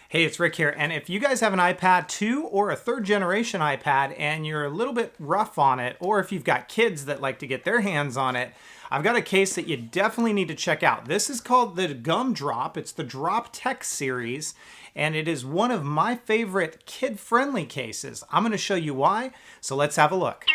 Hey, it's Rick here, and if you guys have an iPad 2 or a third generation iPad and you're a little bit rough on it, or if you've got kids that like to get their hands on it, I've got a case that you definitely need to check out. This is called the Gumdrop. It's the Drop Tech series, and it is one of my favorite kid-friendly cases. I'm going to show you why, so let's have a look.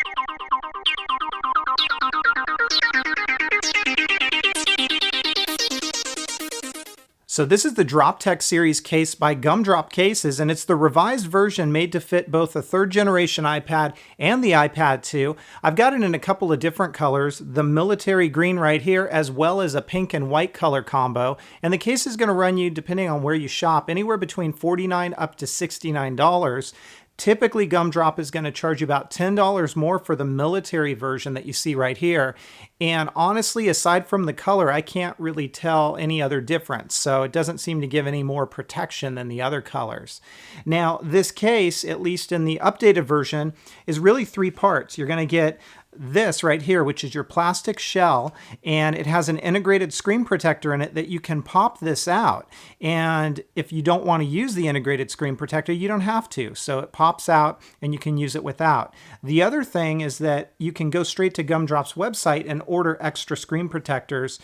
So this is the Drop Tech series case by Gumdrop Cases, and it's the revised version made to fit both the third generation iPad and the iPad 2. I've got it in a couple of different colors, the military green right here, as well as a pink and white color combo. And the case is going to run you, depending on where you shop, anywhere between $49 up to $69. Typically, Gumdrop is going to charge you about $10 more for the military version that you see right here. And honestly, aside from the color, I can't really tell any other difference. So it doesn't seem to give any more protection than the other colors. Now, this case, at least in the updated version, is really three parts. You're going to get this right here, which is your plastic shell, and it has an integrated screen protector in it that you can pop this out. And if you don't want to use the integrated screen protector, you don't have to. So it pops out and you can use it without. The other thing is that you can go straight to Gumdrop's website and order extra screen protectors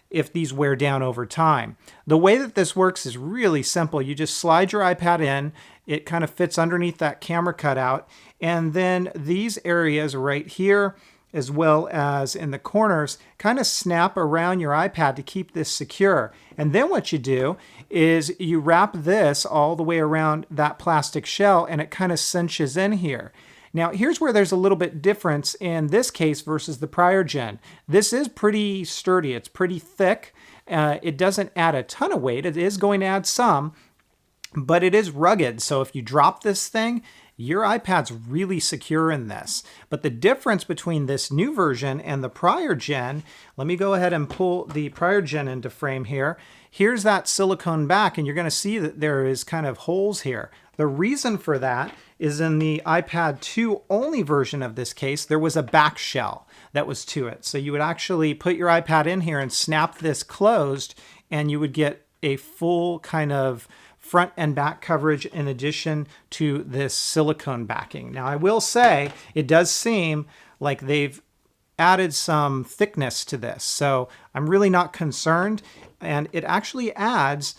if these wear down over time. The way that this works is really simple. You just slide your iPad in, it kind of fits underneath that camera cutout, and then these areas right here, as well as in the corners, kind of snap around your iPad to keep this secure. And then what you do is you wrap this all the way around that plastic shell, and it kind of cinches in here. Now, here's where there's a little bit difference in this case versus the prior gen. This is pretty sturdy. It's pretty thick. It doesn't add a ton of weight. It is going to add some, but it is rugged. So if you drop this thing, your iPad's really secure in this. But the difference between this new version and the prior gen, let me go ahead and pull the prior gen into frame here. Here's that silicone back, and you're going to see that there is kind of holes here. The reason for that is in the iPad 2 only version of this case, there was a back shell that was to it. So you would actually put your iPad in here and snap this closed, and you would get a full kind of front and back coverage in addition to this silicone backing. Now, I will say it does seem like they've added some thickness to this, so I'm really not concerned, and it actually adds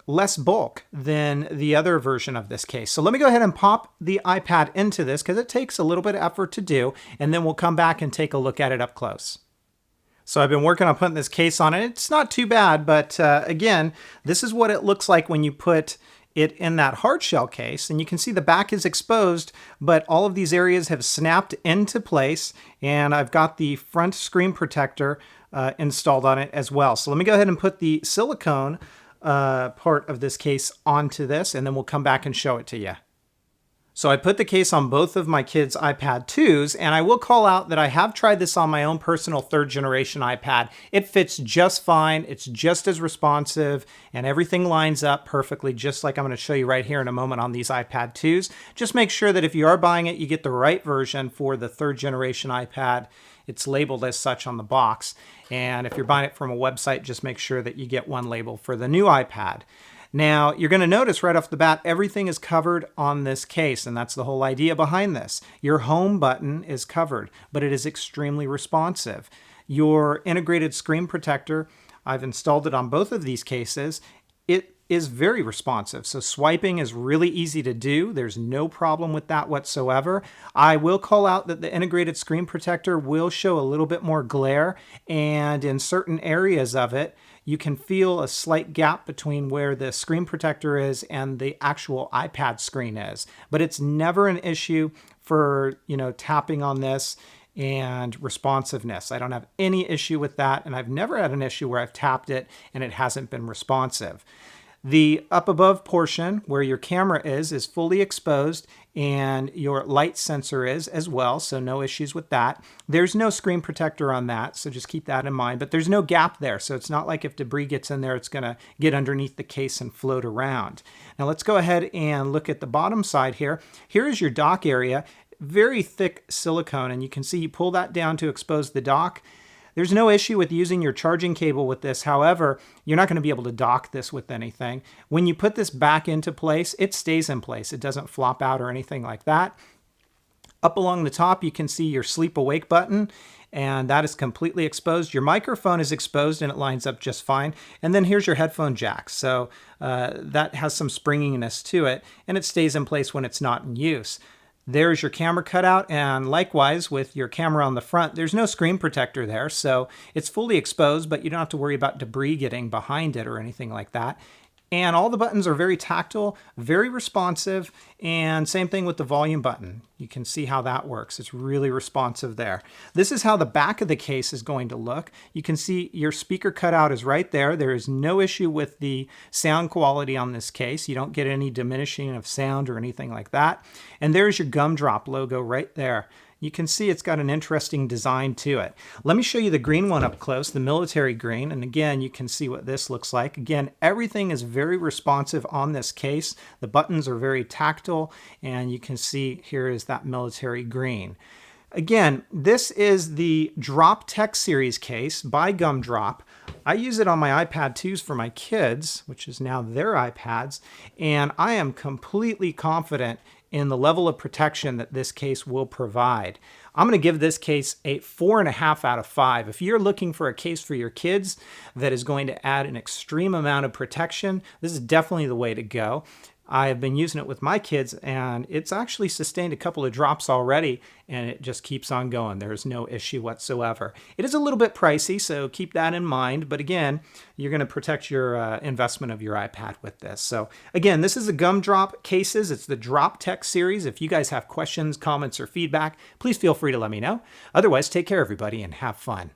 less bulk than the other version of this case. So let me go ahead and pop the iPad into this because it takes a little bit of effort to do, and then we'll come back and take a look at it up close. So I've been working on putting this case on it. It's not too bad, but again, this is what it looks like when you put it in that hard shell case. And you can see the back is exposed, but all of these areas have snapped into place, and I've got the front screen protector installed on it as well. So let me go ahead and put the silicone part of this case onto this, and then we'll come back and show it to you. So I put the case on both of my kids' iPad 2s, and I will call out that I have tried this on my own personal third generation iPad. It fits just fine. It's just as responsive, and everything lines up perfectly, just like I'm going to show you right here in a moment on these iPad 2s. Just make sure that if you are buying it, you get the right version for the third generation iPad. It's labeled as such on the box. And if you're buying it from a website, just make sure that you get one label for the new iPad. Now, you're going to notice right off the bat, everything is covered on this case, and that's the whole idea behind this. Your home button is covered, but it is extremely responsive. Your integrated screen protector, I've installed it on both of these cases. It is very responsive, so swiping is really easy to do. There's no problem with that whatsoever. I will call out that the integrated screen protector will show a little bit more glare, and in certain areas of it, you can feel a slight gap between where the screen protector is and the actual iPad screen is. But it's never an issue for, tapping on this and responsiveness. I don't have any issue with that, and I've never had an issue where I've tapped it and it hasn't been responsive. The up above portion where your camera is fully exposed, and your light sensor is as well, so no issues with that. There's no screen protector on that, so just keep that in mind, but there's no gap there, so it's not like if debris gets in there, it's gonna get underneath the case and float around. Now let's go ahead and look at the bottom side here. Here is your dock area, very thick silicone, and you can see you pull that down to expose the dock. There's no issue with using your charging cable with this. However, you're not going to be able to dock this with anything. When you put this back into place, it stays in place. It doesn't flop out or anything like that. Up along the top, you can see your sleep awake button, and that is completely exposed. Your microphone is exposed and it lines up just fine. And then here's your headphone jack. So that has some springiness to it, and it stays in place when it's not in use. There's your camera cutout, and likewise with your camera on the front, there's no screen protector there, so it's fully exposed, but you don't have to worry about debris getting behind it or anything like that. And all the buttons are very tactile, very responsive, and same thing with the volume button. You can see how that works. It's really responsive there. This is how the back of the case is going to look. You can see your speaker cutout is right there. There is no issue with the sound quality on this case. You don't get any diminishing of sound or anything like that. And there's your Gumdrop logo right there. You can see it's got an interesting design to it. Let me show you the green one up close, the military green. And again, you can see what this looks like. Again, everything is very responsive on this case. The buttons are very tactile, and you can see here is that military green. Again, this is the Drop Tech series case by Gumdrop. I use it on my iPad 2s for my kids, which is now their iPads, and I am completely confident in the level of protection that this case will provide. I'm going to give this case a 4.5 out of 5. If you're looking for a case for your kids that is going to add an extreme amount of protection, this is definitely the way to go. I have been using it with my kids, and it's actually sustained a couple of drops already, and it just keeps on going. There's no issue whatsoever. It is a little bit pricey, so keep that in mind. But again, you're going to protect your investment of your iPad with this. So again, this is the Gumdrop Cases. It's the Drop Tech series. If you guys have questions, comments, or feedback, please feel free to let me know. Otherwise, take care, everybody, and have fun.